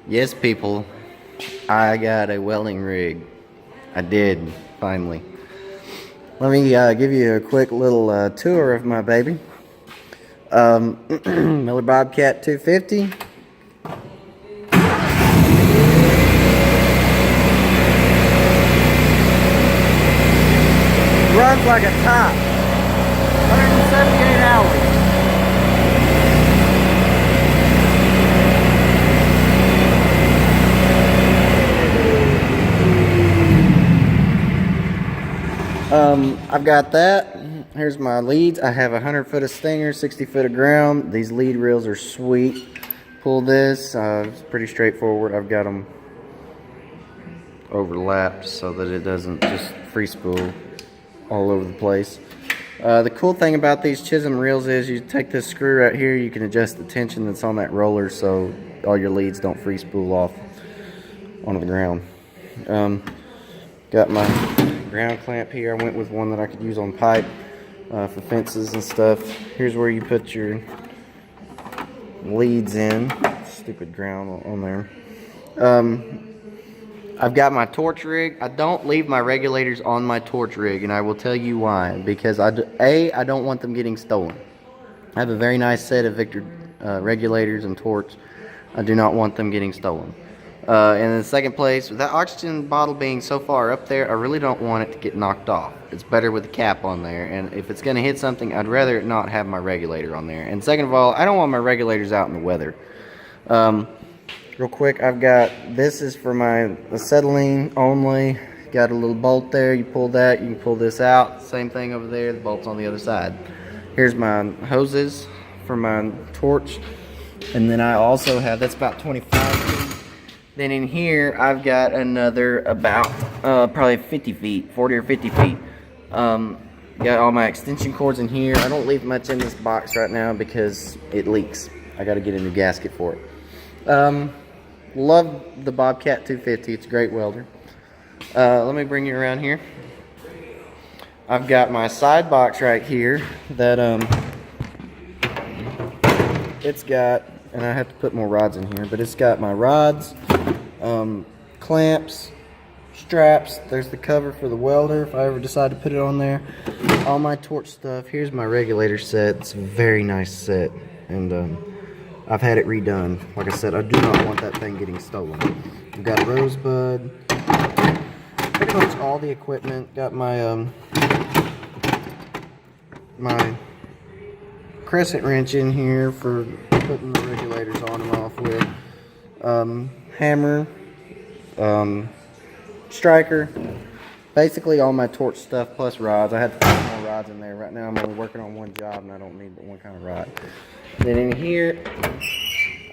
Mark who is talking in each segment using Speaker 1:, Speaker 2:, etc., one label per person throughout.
Speaker 1: Yes, people, I got a welding rig. I did, finally. Let me give you a quick little tour of my baby. Miller Bobcat 250. Runs like a top. 178 hours. I've got that. Here's my leads. I have 100 foot of stinger, 60 foot of ground. These lead reels are sweet. Pull this. It's pretty straightforward. I've got them overlapped so that it doesn't just free spool all over the place. The cool thing about these Chisholm reels is you take this screw right here, you can adjust the tension that's on that roller so all your leads don't free spool off onto the ground. Got my ground clamp here. I went with one that I could use on pipe for fences and stuff. Here's where you put your leads in. Stupid ground on there. I've got my torch rig. I don't leave my regulators on my torch rig, and I will tell you why. Because I don't want them getting stolen. I have a very nice set of Victor regulators and torch. I do not want them getting stolen. And in the second place, with that oxygen bottle being so far up there, I really don't want it to get knocked off. It's better with the cap on there, and if it's going to hit something, I'd rather it not have my regulator on there. And second of all, I don't want my regulators out in the weather. Real quick, I've got, this is for my acetylene only. Got a little bolt there, you pull that, you can pull this out. Same thing over there, the bolt's on the other side. Here's my hoses for my torch. And then I also have, that's about 25 feet. Then in here, I've got another about probably 50 feet, 40 or 50 feet. Got all my extension cords in here. I don't leave much in this box right now because it leaks. I got to get a new gasket for it. Love the Bobcat 250. It's a great welder. Let me bring you around here. I've got my side box right here that it's got, and I have to put more rods in here, but it's got my rods, clamps, straps. There's the cover for the welder if I ever decide to put it on there. All my torch stuff. Here's my regulator set. It's a very nice set, and I've had it redone. Like I said, I do not want that thing getting stolen. I've got a rosebud, pretty much all the equipment. Got my my crescent wrench in here for putting the regulators on and off with. Hammer, striker, basically all my torch stuff plus rods. I had to put more rods in there. Right now I'm only working on one job and I don't need but one kind of rod. Then in here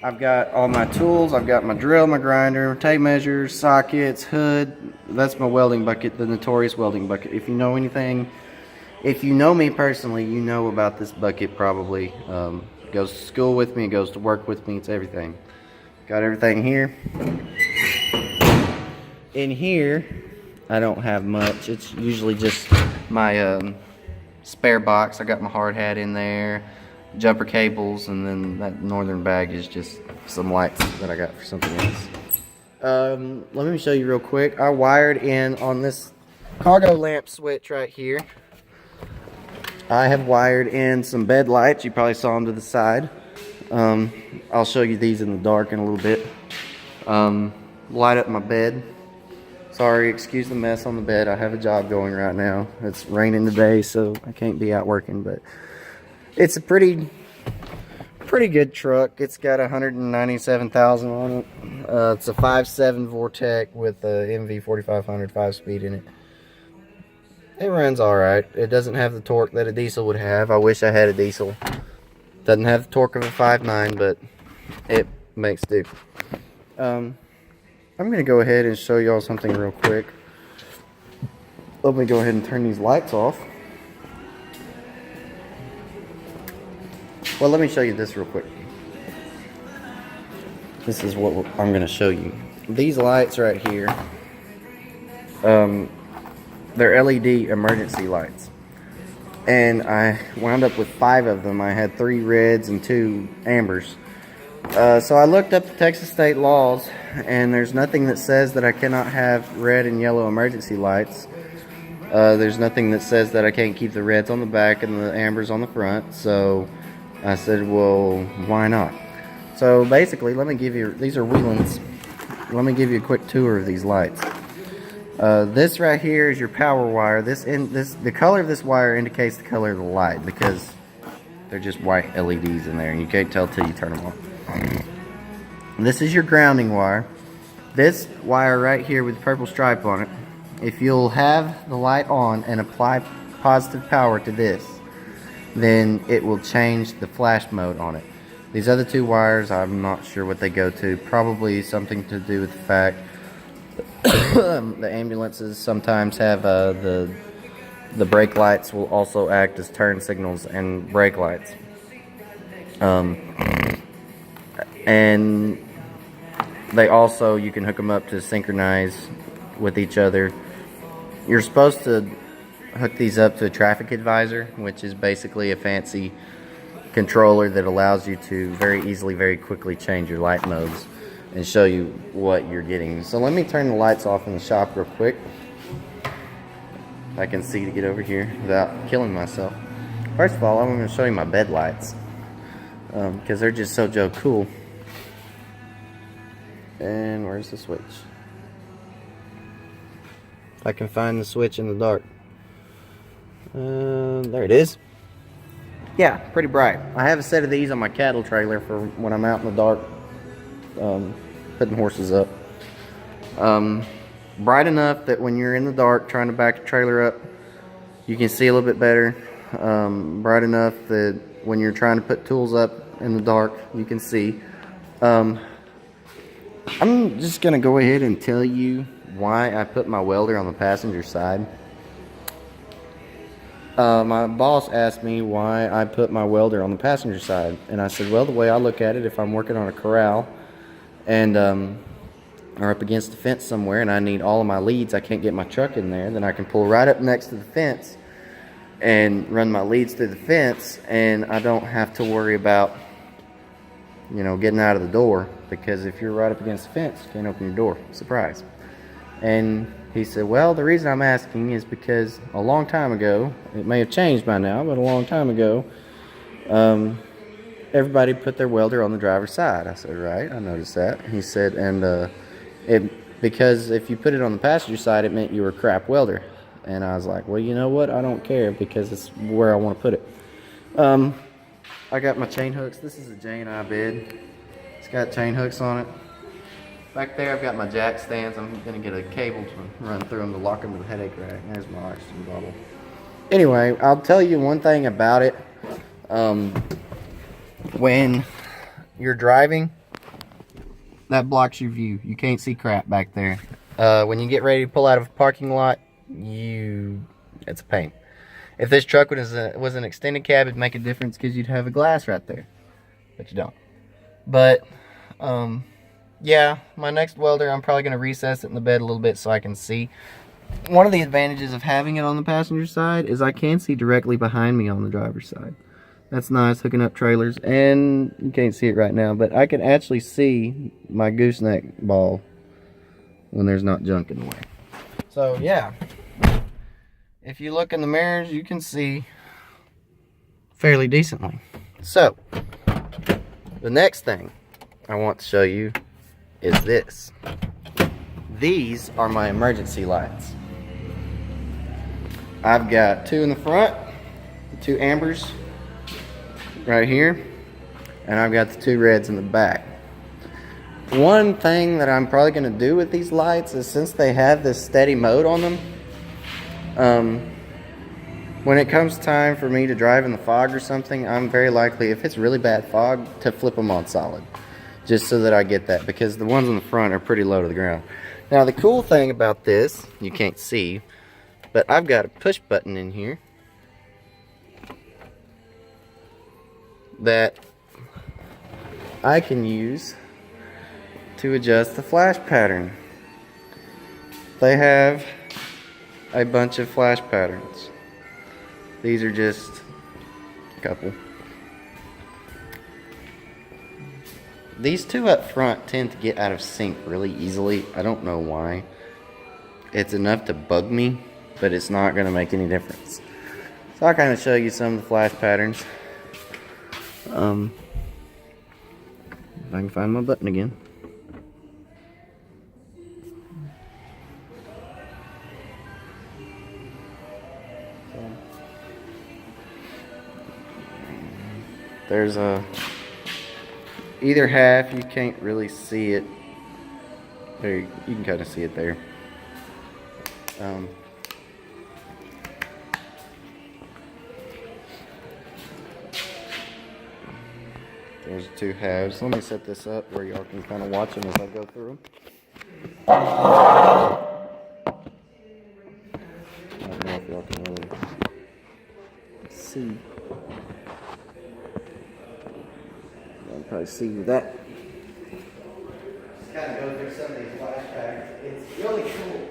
Speaker 1: I've got all my tools. I've got my drill, my grinder, tape measures, sockets, hood. That's my welding bucket, the notorious welding bucket. If you know anything, if you know me personally, you know about this bucket probably. It goes to school with me, it goes to work with me, it's everything. Got everything here. In here, I don't have much. It's usually just my spare box. I got my hard hat in there, jumper cables, and then that northern bag is just some lights that I got for something else. Let me show you real quick. I wired in on this cargo lamp switch right here. I have wired in some bed lights. You probably saw them to the side. I'll show you these in the dark in a little bit. Light up my bed. Sorry, excuse the mess on the bed. I have a job going right now. It's raining today, so I can't be out working, but it's a pretty good truck. It's got 197,000 on it. It's a 5.7 Vortec with a MV 4500 5-speed in it. It runs alright. It doesn't have the torque that a diesel would have. I wish I had a diesel. Doesn't have the torque of a 5.9, but it makes do. I'm going to go ahead and show y'all something real quick. Let me go ahead and turn these lights off. Well, let me show you this real quick. This is what I'm going to show you. These lights right here, they're LED emergency lights. And I wound up with 5 of them. I had 3 reds and 2 ambers. So I looked up the Texas state laws, and there's nothing that says that I cannot have red and yellow emergency lights. There's nothing that says that I can't keep the reds on the back and the ambers on the front. So I said, well, why not? So basically, let me give you, these are Wheelans. Let me give you a quick tour of these lights. This right here is your power wire. The color of this wire indicates the color of the light because they're just white LEDs in there, and you can't tell till you turn them on. This is your grounding wire. This wire right here with the purple stripe on it, if you'll have the light on and apply positive power to this, then it will change the flash mode on it. These other two wires, I'm not sure what they go to. Probably something to do with the fact the ambulances sometimes have the brake lights will also act as turn signals and brake lights. And they also, you can hook them up to synchronize with each other. You're supposed to hook these up to a traffic advisor, which is basically a fancy controller that allows you to very easily, very quickly change your light modes and show you what you're getting. So let me turn the lights off in the shop real quick. I can see to get over here without killing myself. First of all, I'm going to show you my bed lights because they're just so cool. And where's the switch? I can find the switch in the dark. There it is. Yeah, pretty bright. I have a set of these on my cattle trailer for when I'm out in the dark putting horses up. Bright enough that when you're in the dark trying to back the trailer up, you can see a little bit better. Bright enough that when you're trying to put tools up in the dark, you can see. I'm just going to go ahead and tell you why I put my welder on the passenger side. My boss asked me why I put my welder on the passenger side, and I said, well, the way I look at it, if I'm working on a corral and or up against the fence somewhere and I need all of my leads, I can't get my truck in there, then I can pull right up next to the fence and run my leads through the fence, and I don't have to worry about, you know, getting out of the door, because if you're right up against the fence, you can't open your door. Surprise. And he said, well, the reason I'm asking is because a long time ago, it may have changed by now, but a long time ago, everybody put their welder on the driver's side. I said, right, I noticed that. He said, and because if you put it on the passenger side, it meant you were a crap welder. And I was like, well, you know what? I don't care, because it's where I want to put it. I got my chain hooks. This is a J&I bed. It's got chain hooks on it. Back there, I've got my jack stands. I'm going to get a cable to run through them to lock them to the headache rack. There's my oxygen bottle. Anyway, I'll tell you one thing about it. When you're driving, that blocks your view. You can't see crap back there. When you get ready to pull out of a parking lot, it's a pain. If this truck was an extended cab, it'd make a difference because you'd have a glass right there. But you don't. But, yeah, my next welder, I'm probably going to recess it in the bed a little bit so I can see. One of the advantages of having it on the passenger side is I can see directly behind me on the driver's side. That's nice, hooking up trailers. And you can't see it right now, but I can actually see my gooseneck ball when there's not junk in the way. So, yeah. If you look in the mirrors, you can see fairly decently. So, the next thing I want to show you is this. These are my emergency lights. I've got two in the front, two ambers right here, and I've got the two reds in the back. One thing that I'm probably going to do with these lights is, since they have this steady mode on them, when it comes time for me to drive in the fog or something, I'm very likely, if it's really bad fog, to flip them on solid. Just so that I get that, because the ones on the front are pretty low to the ground. Now, the cool thing about this, you can't see, but I've got a push button in here that I can use to adjust the flash pattern. They have a bunch of flash patterns. These are just a couple. These two up front tend to get out of sync really easily. I don't know why. It's enough to bug me, but it's not going to make any difference. So I'll kind of show you some of the flash patterns. If I can find my button again. There's either half, you can't really see it. There, you can kind of see it there. There's two halves. Let me set this up where y'all can kind of watch them as I go through them. I don't know if y'all can really see. Y'all probably see that. Kind of go through some of these flash patterns. It's really cool.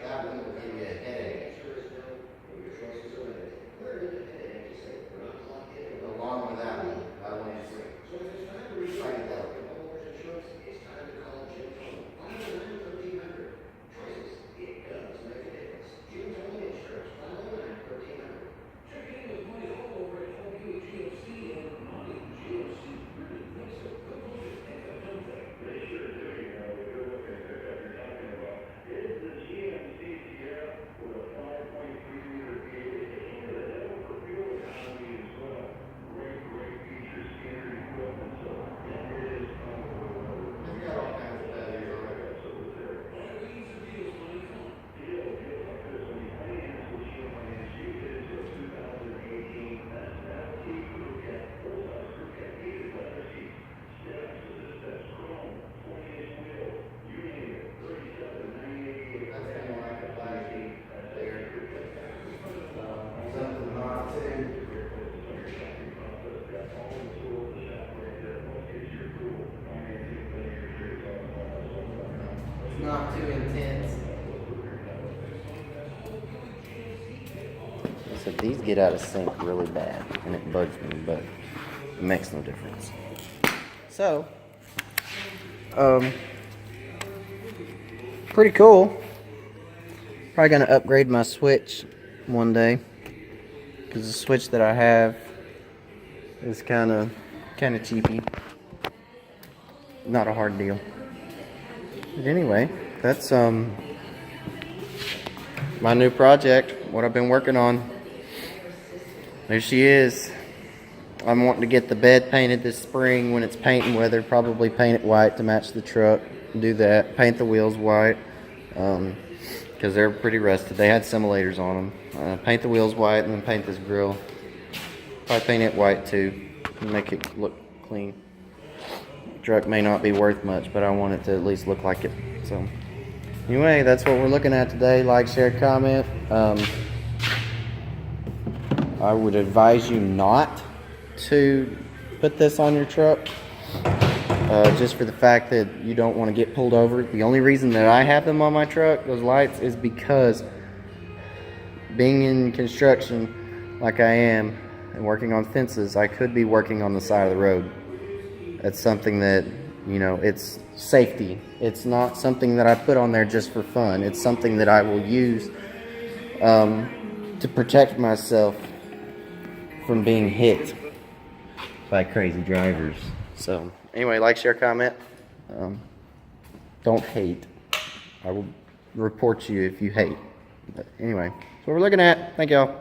Speaker 1: That one will give you a headache. Along with that one, I want to not too intense. So these get out of sync really bad, and it bugs me, but it makes no difference. So, pretty cool. Probably gonna upgrade my switch one day, because the switch that I have is kind of cheapy. Not a hard deal. But anyway, that's my new project, what I've been working on. There she is. I'm wanting to get the bed painted this spring when it's painting weather. Probably paint it white to match the truck. Do that. Paint the wheels white because they're pretty rusted. They had simulators on them. Paint the wheels white and then paint this grill. Probably paint it white too. Make it look clean. Truck may not be worth much, but I want it to at least look like it. So anyway, that's what we're looking at today. Like, share, comment. I would advise you not to put this on your truck, just for the fact that you don't want to get pulled over. The only reason that I have them on my truck, those lights, is because being in construction like I am and working on fences, I could be working on the side of the road. That's something that, you know, it's safety. It's not something that I put on there just for fun. It's something that I will use to protect myself from being hit by crazy drivers. So anyway, like, share, comment. Don't hate. I will report you if you hate. But anyway, that's what we're looking at. Thank y'all.